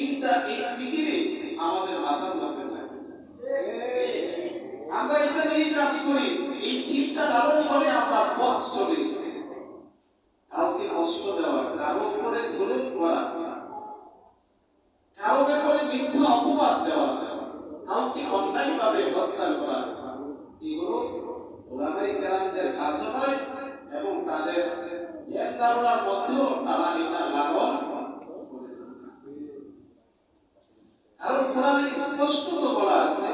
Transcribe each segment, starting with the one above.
চিন্তা, এই ফিকিরে আমাদের মাথার মধ্যে থাকে। আমরা এটা নিয়ে কাজ করি, এই চিন্তা লালন করে আমরা পথ চলি। কাউকে কষ্ট দেওয়া, কারো উপরে জুলুম করা, কারো ব্যাপারে মিথ্যা অপবাদ দেওয়া, কাউকে অন্যায়ভাবে হত্যা করা, এগুলো ওলামায়ে কেরামদের কাজ নয় এবং তাদের জ্ঞান ধারণার মধ্যেও তারা এটা লালন করে। কারণ কোরআনে স্পষ্ট বলা আছে,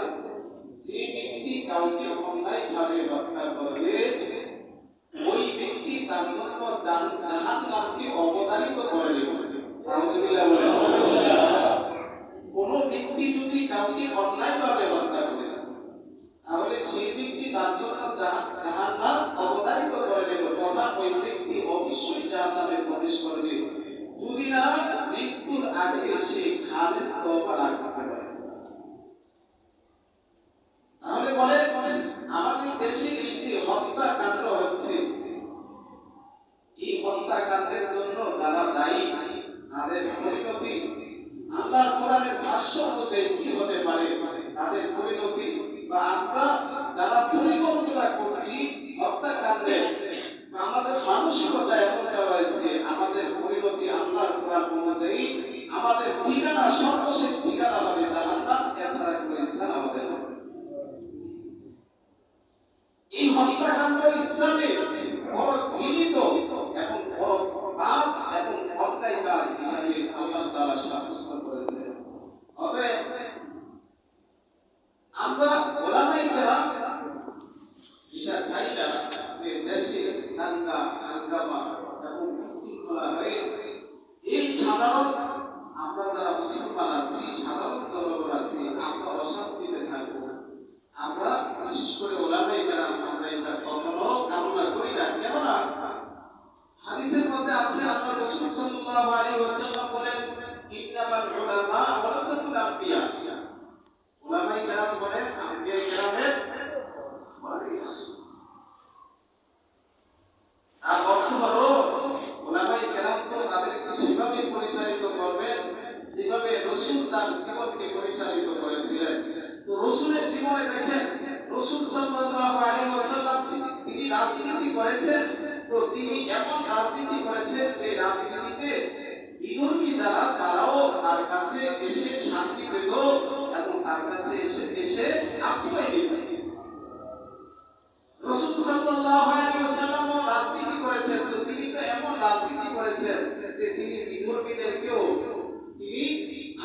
যে ব্যক্তি কাউকে অন্যায়ভাবে হত্যা করবে ওই ব্যক্তি তার জন্য জাহান্নামকে অবধারিত করে দেবে। আলহামদুলিল্লাহ বলেন। কোন ব্যক্তি যদি কাউকে অন্যায়ভাবে হত্যা করে তাহলে সেই ব্যক্তি তার জন্য জাহান্নাম অবধারিত করে দেবে, তথা ওই ব্যক্তি অবশ্যই জাহান্নামে প্রবেশ করবে যদি না মৃত্যুর আগে সে খালেস তওবা রাখতে পারে। তাহলে বলেন আমাদের দেশে এই যে হত্যাকাণ্ড হচ্ছে, এই হত্যাকাণ্ডের জন্য যারা দায়ী তাদের পরিণতি আল্লাহর কোরআনের ভাষ্য অনুযায়ী কি হতে পারে, তাদের পরিণতি বা আমরা যারা পরিকল্পনা করছি হত্যাকাণ্ডে, আমাদের মানসিকতা এমনটা রয়েছে, আমাদের পরিণতি আল্লাহর কোরআন অনুযায়ী আমাদের ঠিকানা সর্বশেষ ঠিকানা হবে জাহান্নাম, এছাড়া কোনো স্থান আমাদের নেই। এই হত্যাকাণ্ড ইসলামে বড় ঘৃণিত এবং বড় পাপ এবং অন্যায় কাজ হিসাবে আল্লাহ তাআলা সাব্যস্ত করেছেন। অতএব আমরা ওলামায়ে কেরাম এটা চাই না যে দেশে দাঙ্গা হাঙ্গামা এবং বিশৃঙ্খলা হয়ে এই সাধারণ আমরা যারা মুসলমান আছি, সাধারণ জনগণ আছি, আমরা অশান্তিতে থাকবো। আমরা বিশেষ করে ওলামায়ে কেরাম আমরা এটা কখনো কামনা করি না। কেননা হাদিসের মধ্যে আছে, আল্লাহ রাসূল সাল্লাল্লাহু আলাইহি ওয়াসাল্লাম বলেন, ইন্নামাল উলামা ওয়ারাসাতুল আম্বিয়া। ওলামায়ে কেরাম বলেন আম্বিয়া কেরামের ওয়ারিস। আর অর্থ হলো ওলামায়ে কেরাম তো তাদেরকে সেভাবে পরিচালিত করবেন যেভাবে রাসূল তার জীবনকে পরিচালিত করেছিলেন। তো রাসূলের জীবনে দেখেন, রাসূল সাল্লাল্লাহু আলাইহি ওয়াসাল্লাম তিনি রাজনীতি করেছেন, তো তিনি এমন রাজনীতি করেছেন যে রাজনীতিতে বিধর্মী যারা তারাও তার কাছে এসে শান্তি পেত এবং তার কাছে এসে আশ্রয় দিত। রাসূল সাল্লাল্লাহু আলাইহি ওয়াসাল্লাম রাজনীতি করেছেন, তো তিনি তো এমন রাজনীতি করেছেন যে তিনি বিধর্মীদেরকেও তিনি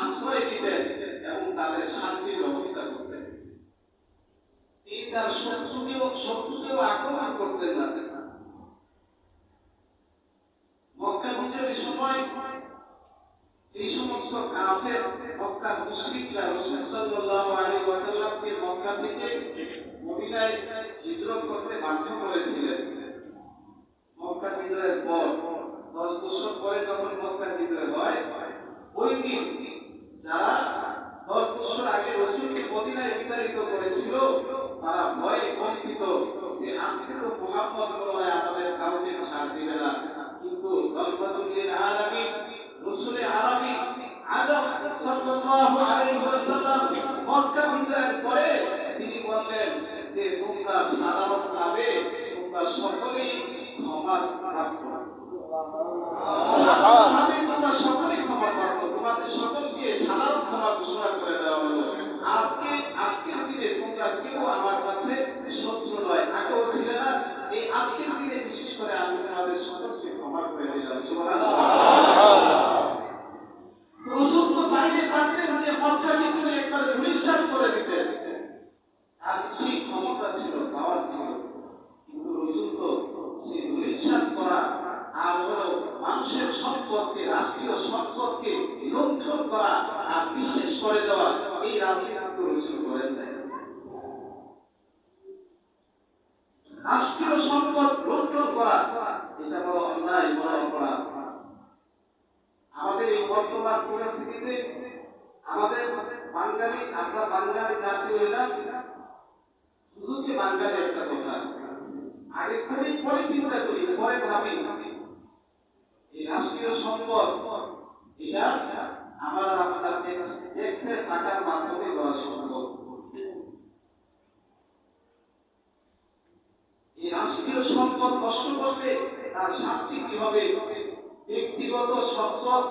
আশ্রয় দিতেন এবং তাদের শান্তির ব্যবস্থা করতেন। তিনি তার শত্রুকেও আক্রমণ করতেন না। মক্কা বিজয়ের সময় যে সমস্ত কাফের মক্কার মুশরিকরা রাসূল সাল্লাল্লাহু আলাইহি ওয়াসাল্লামকে মক্কা থেকে মদিনায় হিজরত করতে বাধ্য করেছিলেন, মক্কা বিজয়ের পর 10 বছর পরে যখন মক্কা বিজয় হয়, ওই দিন যারা 10 বছর আগে রাসূলকে মদিনায় বিতাড়িত করেছিল তারা ভয়ে কম্পিত যে আজকে তো মুহাম্মদ মনে হয় আমাদের কাউকে ছাড় দিবে না। কিন্তু রহমাতুল আলামিন রাসূলে আরবি আদম সাল্লাল্লাহু আলাইহি ওয়াসাল্লাম মক্কা বিজয়ের পরে তিনি বললেন যে তোমরা সাধারণভাবে তোমরা সকলেই ক্ষমা প্রাপ্ত, সাধারণভাবে তোমরা সকলেই ক্ষমা প্রাপ্ত, তোমাদের সকলকে সাধারণ ক্ষমা ঘোষণা করে দেওয়া হলো। আজকের দিনে তোমরা কেউ আমার কাছে শত্রু নয়, আগেও ছিল না, এই আজকের দিনে বিশেষ করে আমি তোমাদের সকলকে ক্ষমা করে দিলাম। সুবহানাল্লাহ। রাসূল তো চাইলে পারতেন যে মক্কাকে তিনি একবার ধূলিসাৎ করে দিতেন, আর সেই ক্ষমতা ছিল, পাওয়ার ছিল, কিন্তু রাসূল তো সেই ধূলিসাৎ করা আর হলো মানুষের সম্পদকে, রাষ্ট্রীয় সম্পদকে লুণ্ঠন করা আর বিশ্বাস করে দেওয়া, এই রাজনীতি তো রাসূল করেন নাই। রাষ্ট্রীয় সম্পদ লুণ্ঠন করা এটা বড় অন্যায়, বড় অপরাধ। আমাদের এই বর্তমান পরিস্থিতিতে আমাদের বাঙালি, আমরা বাঙালি জাতি হইলাম, হুজুরকে বাঙালি একটা কথা আছে, আগে খুবই পরে চিন্তা করি, পরে ভাবি এই রাষ্ট্রীয় সম্পদ এটা আমার আর আপনার ট্যাক্সের টাকার মাধ্যমে করা সম্ভব। এই রাষ্ট্রীয় সম্পদ নষ্ট করলে তার শাস্তি কি হবে? ব্যক্তিগত সম্পদ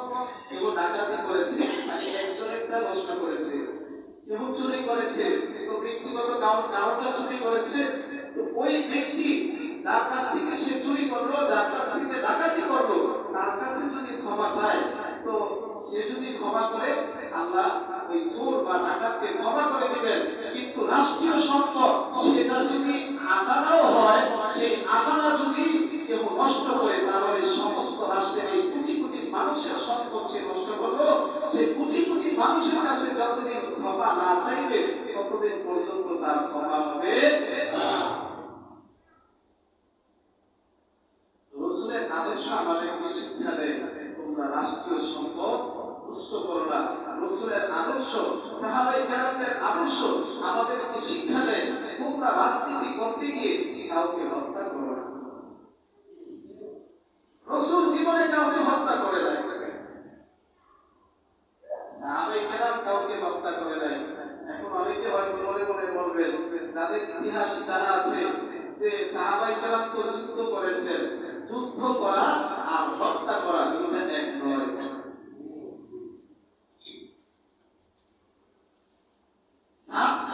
কেউ ডাকাতি করেছে, মানে একজনেরটা নষ্ট করেছে, কেউ চুরি করেছে, কেউ ব্যক্তিগত কারণটা চুরি করেছে, তো ওই ব্যক্তি যার কাছ থেকে সে চুরি করলো, যার কাছ থেকে ডাকাতি করলো, তার কাছে যদি ক্ষমা চায়, তো সে যদি ক্ষমা করে আল্লাহ ওই চোর বা ডাকাতকে ক্ষমা করে দিবেন। কিন্তু রাষ্ট্রীয় সম্পদ সেটা যদি আদানাও হয়, সেই আদানা যদি কেউ নষ্ট করে, তাহলে সমস্ত রাষ্ট্রের এই কোটি কোটি মানুষের সম্পদ সে নষ্ট করলো, সেই কোটি কোটি মানুষের কাছে যতদিন ক্ষমা না চাইবে ততদিন পর্যন্ত তার ক্ষমা হবে না। রসুলের আদর্শ আমাদেরকে শিক্ষা দেয়, তোমরা রাষ্ট্রীয় সম্পদ নষ্ট করো না। রসুলের আদর্শ, সাহাবায়ে কেরামদের আদর্শ আমাদেরকে শিক্ষা দেয়, তোমরা রাজনীতি করতে গিয়ে কাউকে হত্যা করো না। রসুল জীবনে কাউকে হত্যা করে নাই, সাহাবায়ে কেরাম কাউকে হত্যা করে নাই। এখন অনেকে হয়তো মনে মনে বলবেন, যাদের ইতিহাস জানা আছে, যে সাহাবায়ে কেরাম তো যুদ্ধ করেছেন, যুদ্ধ করা আর হত্যা করা দুটো এক নয়।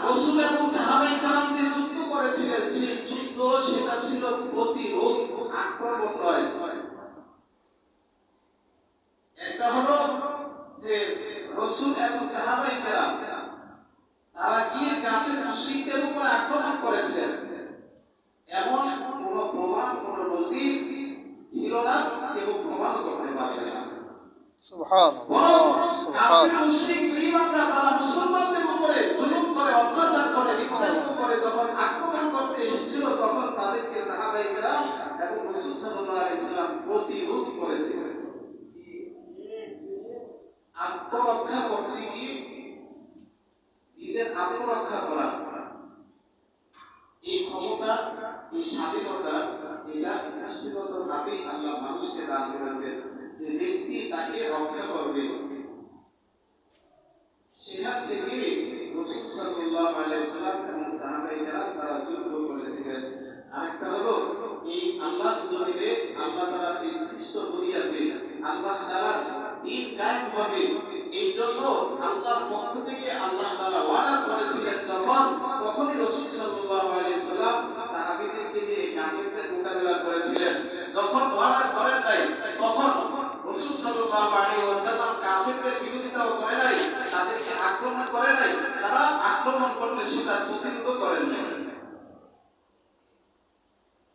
রাসূল এবং সাহাবায়ে কেরাম যে যুদ্ধ করেছিলেন, সেই যুদ্ধ সেটা ছিল প্রতিরোধ, আক্রমণ নয়। একটা হলো যে রাসূল এবং সাহাবায়ে কেরাম তারা গিয়ে কাফের মুশরিকদের উপর আক্রমণ করেছেন, এমন কোন প্রমাণ, কোন নজির ছিল না, কেউ প্রমাণ করতে পারবে না। সুবহানাল্লাহ, সুবহানাল্লাহ। মুশরিক বেঈমানরা তারা মুসলমানদের উপরে জুলুম করে, অত্যাচার করে, নির্যাতন করে যখন আক্রমণ করতে এসেছিল, তখন তাদেরকে সাহাবায়ে কেরাম এবং রাসূল সাল্লাল্লাহু আলাইহি ওয়াসাল্লাম প্রতিরোধ করেছিলেন। আত্মরক্ষা করতে গিয়ে নিজের আত্মরক্ষা করা, এই ক্ষমতা, এই স্বাধীনতা, এটা সৃষ্টিগতভাবেই আল্লাহ মানুষকে দান করেছেন, যে ব্যক্তি তাকে রক্ষা করবে। সেখান থেকে রাসূল সাল্লাল্লাহু আলাইহি ওয়াসাল্লাম এবং সাহাবায়ে কেরাম তারা যুদ্ধ করেছিলেন। আরেকটা হলো, এই আল্লাহর জমিনে আল্লাহ তাআলা এই সৃষ্ট দুনিয়াতে আল্লাহ তাআলা দ্বীন কায়েম হবে, এই জন্য আল্লাহর পক্ষ থেকে আল্লাহ তাআলা ওয়াদা করেছিলেন যখন, তখনই রাসূল সাল্লাল্লাহু আলাইহি ওয়াসাল্লাম সাহাবীদেরকে নিয়ে কাফেরদের মোকাবেলা করেছিলেন। যখন ওয়াদা করেন নাই, তখন রাসূল সাল্লাল্লাহু আলাইহি ওয়াসাল্লাম কাফেরদের বিরোধিতাও করে নাই, তাদেরকে আক্রমণ করে নাই, তারা আক্রমণ করলে সেটা প্রতিরোধ করেন নাই।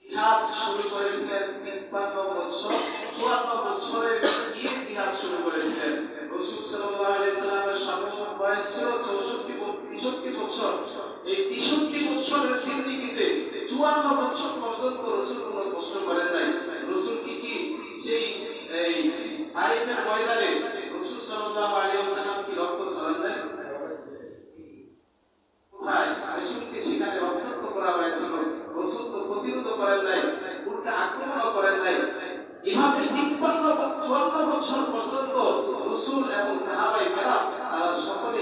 জিহাদ শুরু করেছিলেন 53 বছর, 54 বছরে গিয়ে জিহাদ শুরু করেছিলেন। রাসূল সাল্লাল্লাহু আলাইহি ওয়াসাল্লামের সর্বমোট বয়স ছিল 63 বছর। এই 63 বছরের জিন্দেগিতে 54 বছর পর্যন্ত রাসূল কোনো কষ্ট করেন নাই। রাসূল কি সেই এই তাইফের ময়দানে রাসূল সাল্লাল্লাহু আলাইহি ওয়াসাল্লাম কি রক্ত ঝরান নাই? কোথায়? রাসূলকে সেখানে রক্তাক্ত করা হয়েছিল, রাসূল তো প্রতিরোধ করেন নাই, উল্টা আক্রমণ করেন নাই। এভাবে 54 বছর পর্যন্ত রাসূল এবং সাহাবায়ে কেরাম তারা সকলে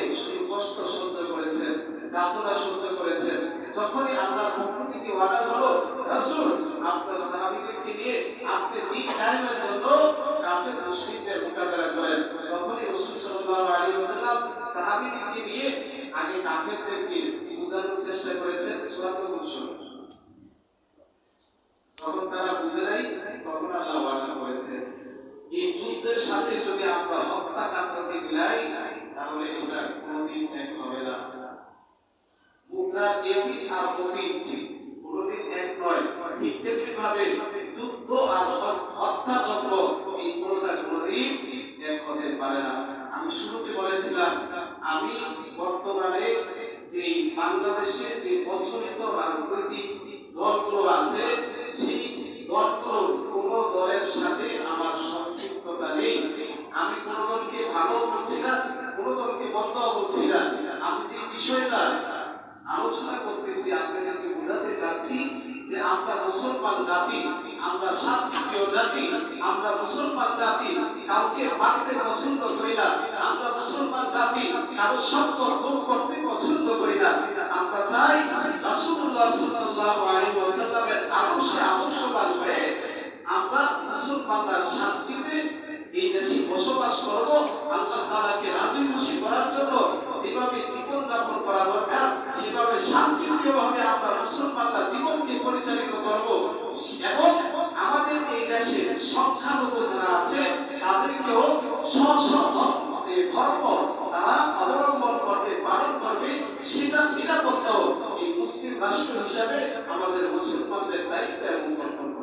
কষ্ট সহ্য করেছেন, যাতনা সহ্য করেছেন। যখনই আল্লাহর পক্ষ থেকে ওয়াদা হলো, রাসূল আপনার সাহাবীদেরকে নিয়ে আপনি দ্বীন কায়েমের জন্য কাফের মুশরিকদের মোকাবেলা করেন, তখনই রাসূল সাল্লাল্লাহু আলাইহি ওয়াসাল্লাম সাহাবীদেরকে নিয়ে আগে কাফেরদেরকে বোঝানোর চেষ্টা করেছেন 54 বছর। যখন তারা বুঝে নাই, তখন আল্লাহ ওয়াদা করেছেন, এই যুদ্ধের সাথে যদি আমরা হত্যাকাণ্ডকে মিলাই, তাহলে এটা কোনদিন এক হবে না। মুদ্রা এপিট আর ওপিট কোনদিন এক নয়। ঠিক তেমনি ভাবে যুদ্ধ আর হত্যাযজ্ঞ, এই কোনটা কোনদিন এক হতে পারে না। আমি শুরুতে বলেছিলাম, আমি বর্তমানে যে বাংলাদেশে যে প্রচলিত রাজনৈতিক দলগুলো আছে, সেই দলগুলো কোন দলের সাথে আমার সম্পৃক্ততা নেই। আমি কোন দলকে ভালো বলছি না, কোন দলকে মন্দ বলছি না। আমি যে বিষয়টা আলোচনা করতেছি, আপনাদেরকে বোঝাতে চাচ্ছি যে আমরা মুসলমান জাতি, আমরা শান্তিপ্রিয় জাতি, আমরা মুসলমান জাতি, কাউকে মারতে পছন্দ করি না, আমরা মুসলমান জাতি কারো শব্দ গুণ করতে পছন্দ করি না। আমরা চাই রাসূলুল্লাহ সাল্লাল্লাহু আলাইহি ওয়াসাল্লামের আদর্শে আদর্শবান হয়ে আমরা মুসলমানরা শান্তিতে এই দেশে বসবাস করব। আল্লাহ তাআলাকে রাজি খুশি করার জন্য যেভাবে জীবন যাপন করা দরকার সেভাবে শান্তিপ্রিয়ভাবে আমরা মুসলমানরা জীবনকে পরিচালিত করব এবং আমাদের এই দেশে সংখ্যালঘু যারা আছে তাদেরকেও ধর্ম তারা অবলম্বন করবে, পালন করবে, সেটা নিরাপত্তা এই মুসলিম রাষ্ট্র হিসাবে আমাদের মুসলমানদের দায়িত্ব এবং কর্তব্য।